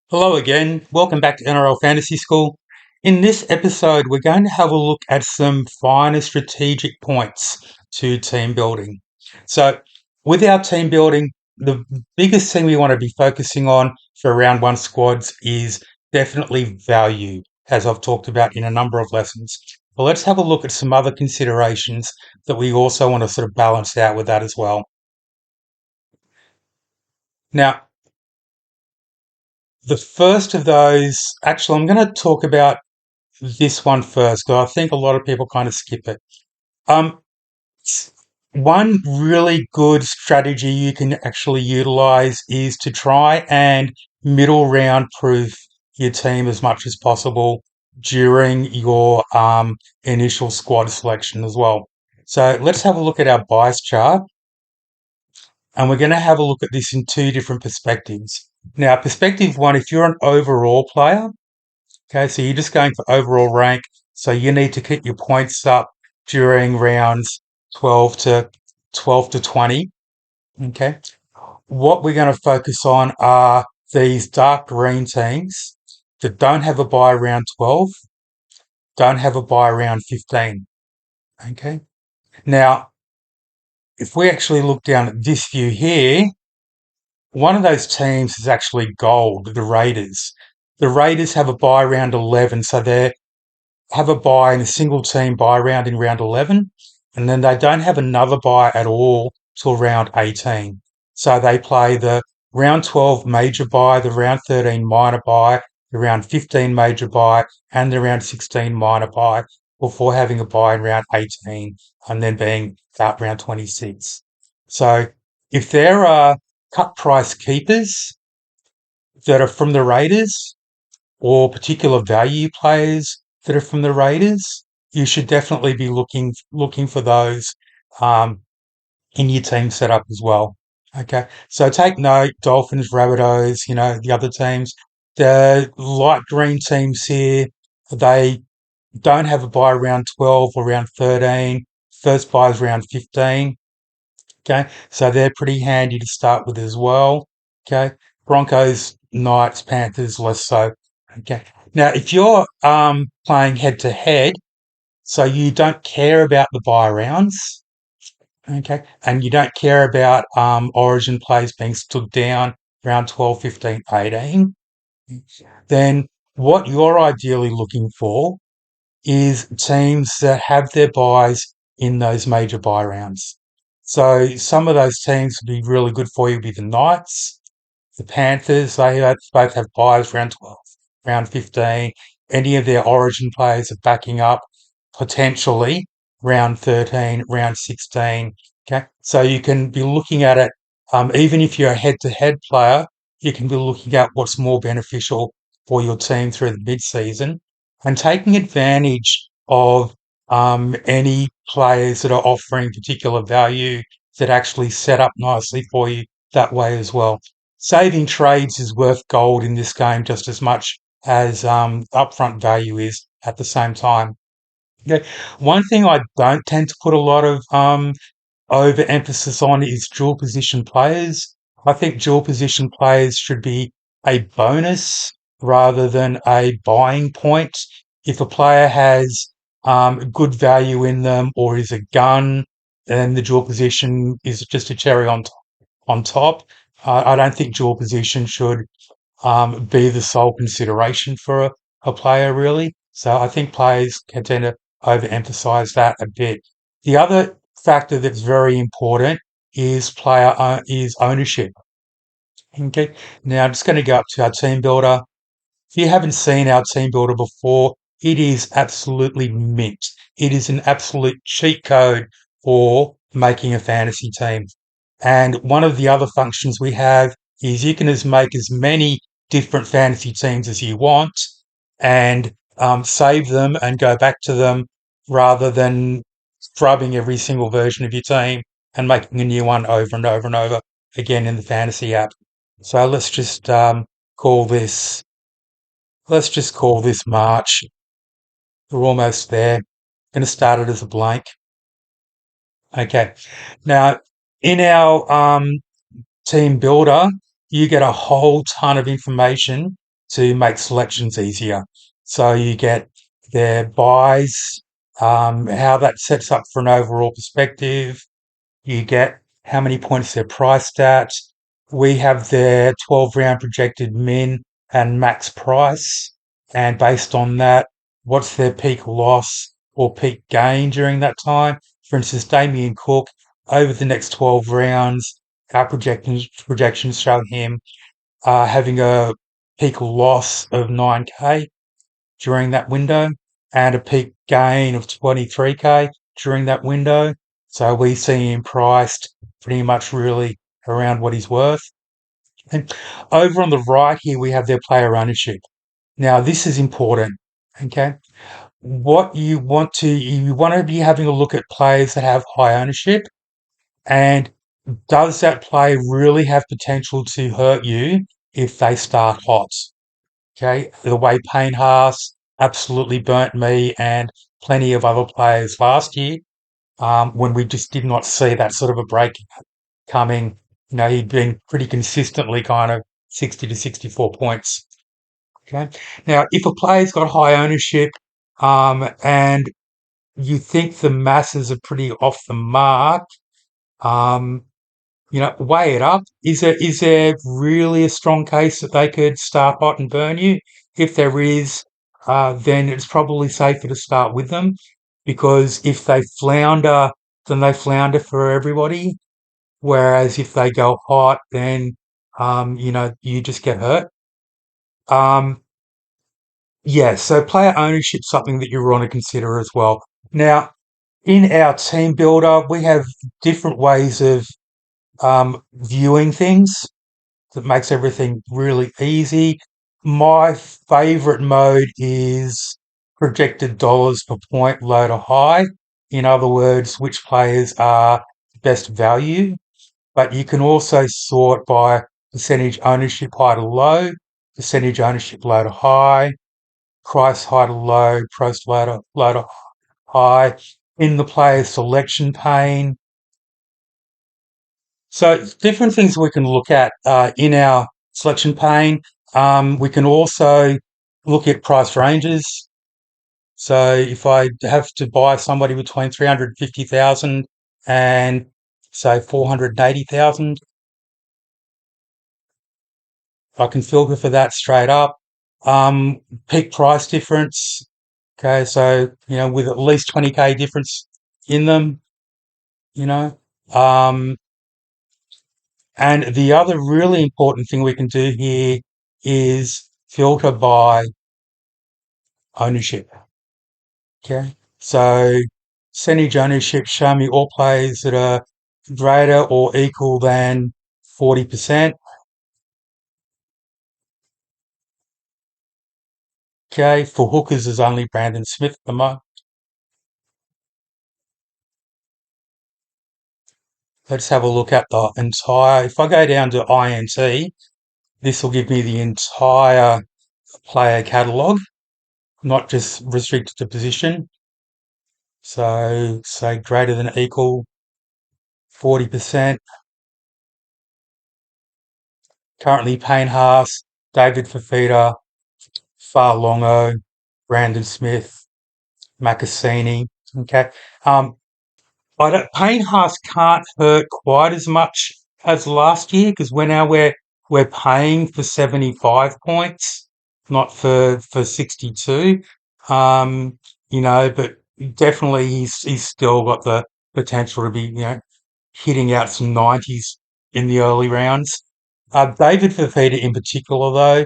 Hello again. Welcome back to NRL Fantasy School. In this episode, we're going to have a look at some finer strategic points to team building. So, with our team building, the biggest thing we want to be focusing on for round one squads is definitely value, as I've talked about in a number of lessons. But let's have a look at some other considerations that we also want to sort of balance out with that as well. Now, the first of those, actually, I'm going to talk about this one first because I think a lot of people kind of skip it. Um, One really good strategy you can actually utilize is to try and middle round proof your team as much as possible during your initial squad selection as well. So let's have a look at our bias chart, and we're going to have a look at this in two different perspectives. Now, perspective one, if you're an overall player, okay, so you're just going for overall rank. So you need to keep your points up during rounds 12 to 12 to 20. Okay. What we're going to focus on are these dark green teams that don't have a buy around 12, don't have a buy around 15. Okay. Now, if we actually look down at this view here, one of those teams is actually gold, the Raiders. The Raiders have a buy around 11, so they're have a buy in a single team buy round in round 11, and then they don't have another buy at all till round 18. So they play the round 12 major buy, the round 13 minor buy, the round 15 major buy, and the round 16 minor buy before having a buy in round 18 and then being out round 26. So if there are cut price keepers that are from the Raiders, or particular value players that are from the Raiders, you should definitely be looking for those um, in your team setup as well. Okay, so take note: Dolphins, Rabbitohs, the other teams. The light green teams here, they don't have a buy around 12 or around 13. First buy is around 15. Okay, so they're pretty handy to start with as well. Okay, Broncos, Knights, Panthers, less so. Okay, now if you're playing head to head, so you don't care about the buy rounds, okay, and you don't care about Origin plays being stood down around 12, 15, 18, then what you're ideally looking for is teams that have their buys in those major buy rounds. So some of those teams would be really good for you. Would be the Knights, the Panthers. Both have buys round 12, round 15. Any of their Origin players are backing up potentially round 13, round 16. Okay, so you can be looking at it. Even if you're a head-to-head player, you can be looking at what's more beneficial for your team through the mid-season and taking advantage of any players that are offering particular value that actually set up nicely for you that way as well. Saving trades is worth gold in this game just as much as upfront value is at the same time. Okay. One thing I don't tend to put a lot of overemphasis on is dual position players. I think dual position players should be a bonus rather than a buying point. If a player has good value in them or is a gun, then the dual position is just a cherry on top. I don't think dual position should be the sole consideration for a player, really. So I think players can tend to overemphasize that a bit. The other factor that's very important is ownership. Okay. Now I'm just going to go up to our team builder. If you haven't seen our team builder before, it is absolutely mint. It is an absolute cheat code for making a fantasy team. And one of the other functions we have is you can make as many different fantasy teams as you want and save them and go back to them rather than scrubbing every single version of your team and making a new one over and over and over again in the fantasy app. So call this let's just call this March. We're almost there. Going to start it as a blank. Okay. Now, in our team builder, you get a whole ton of information to make selections easier. So you get their buys, how that sets up for an overall perspective. You get how many points they're priced at. We have their 12 round projected min and max price. And based on that, what's their peak loss or peak gain during that time? For instance, Damien Cook, over the next 12 rounds, our projections show him having a peak loss of 9K during that window and a peak gain of 23K during that window. So we see him priced pretty much really around what he's worth. And over on the right here, we have their player ownership. Now, this is important. Okay. You want to be having a look at players that have high ownership, and does that play really have potential to hurt you if they start hot? Okay, the way Payne Haas absolutely burnt me and plenty of other players last year, when we just did not see that sort of a break coming. You know, he'd been pretty consistently kind of 60 to 64 points. Okay. Now, if a player's got high ownership, and you think the masses are pretty off the mark, um, weigh it up. Is there really a strong case that they could start hot and burn you? If there is, then it's probably safer to start with them, because if they flounder, then they flounder for everybody. Whereas if they go hot, then you just get hurt. Um, yeah, so player ownership something that you want to consider as well. Now, in our team builder, we have different ways of viewing things that makes everything really easy. My favorite mode is projected dollars per point, low to high. In other words, which players are best value. But you can also sort by percentage ownership high to low, percentage ownership low to high, price high to low, price low to high, in the player selection pane. So different things we can look at in our selection pane. We can also look at price ranges. So if I have to buy somebody between 350,000 and say 480,000, I can filter for that straight up. Um, Peak price difference. Okay, so with at least 20K difference in them, you know. Um, And the other really important thing we can do here is filter by ownership. Okay. So percentage ownership, show me all players that are greater or equal than 40%. Okay. For hookers is only Brandon Smith at the moment. Let's have a look at the entire. If I go down to INT, this will give me the entire player catalogue, not just restricted to position. So say greater than equal 40%. Currently Payne Haas, David Fafita, Farlongo, Brandon Smith, Macassini. Okay. Um, Payne Haas can't hurt quite as much as last year, because we're paying for 75 points, not for 62. But definitely he's still got the potential to be, hitting out some 90s in the early rounds. David Fafita in particular, though,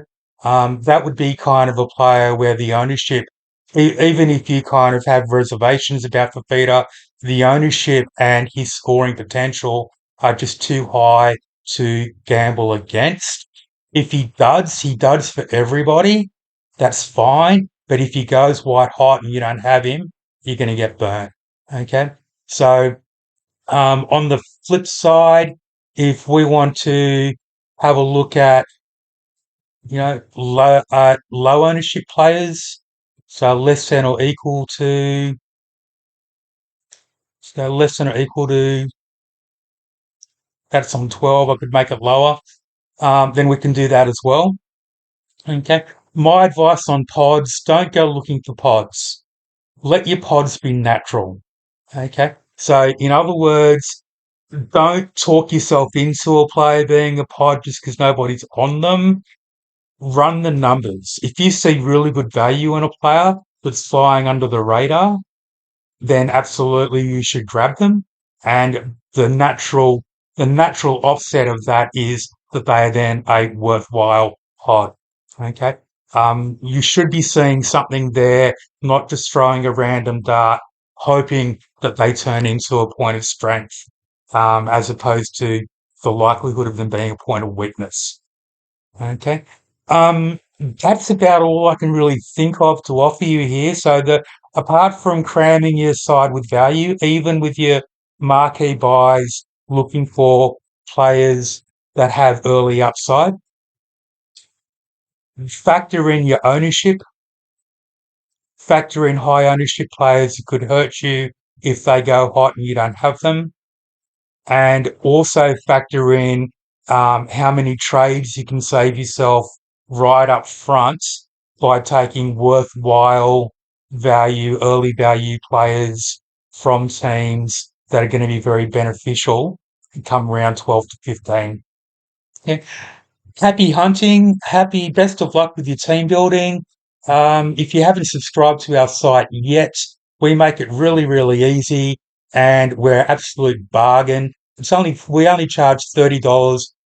that would be kind of a player where the ownership, even if you kind of have reservations about Fafita, the ownership and his scoring potential are just too high to gamble against. If he does for everybody, that's fine. But if he goes white hot and you don't have him, you're going to get burnt. Okay. So on the flip side, if we want to have a look at, low ownership players, so less than or equal to, that's on 12, I could make it lower. Then we can do that as well. Okay. My advice on pods, don't go looking for pods. Let your pods be natural. Okay. So, in other words, don't talk yourself into a player being a pod just because nobody's on them. Run the numbers. If you see really good value in a player that's flying under the radar, then absolutely you should grab them. And the natural offset of that is that they are then a worthwhile pod. Okay. You should be seeing something there, not just throwing a random dart, hoping that they turn into a point of strength, as opposed to the likelihood of them being a point of weakness. Okay. That's about all I can really think of to offer you here. So that apart from cramming your side with value, even with your marquee buys, looking for players that have early upside, factor in your ownership, factor in high ownership players who could hurt you if they go hot and you don't have them, and also factor in how many trades you can save yourself right up front by taking worthwhile value, early value players from teams that are going to be very beneficial come round 12 to 15. Yeah. Happy hunting. Happy best of luck with your team building. If you haven't subscribed to our site yet, we make it really, really easy and we're absolute bargain. We only charge $30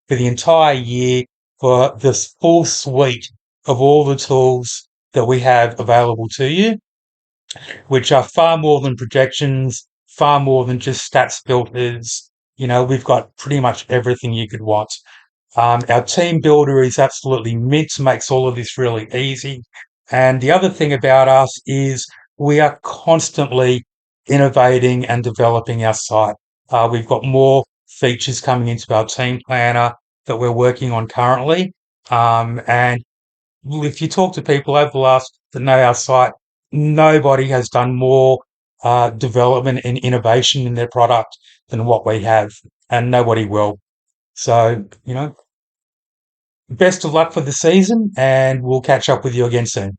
for the entire year for this full suite of all the tools that we have available to you, which are far more than projections, far more than just stats filters. You know, we've got pretty much everything you could want. Our team builder is absolutely mint, makes all of this really easy. And the other thing about us is we are constantly innovating and developing our site. We've got more features coming into our team planner that we're working on currently. And if you talk to people over the last that know our site, nobody has done more development and innovation in their product than what we have, and nobody will. So, best of luck for the season, and we'll catch up with you again soon.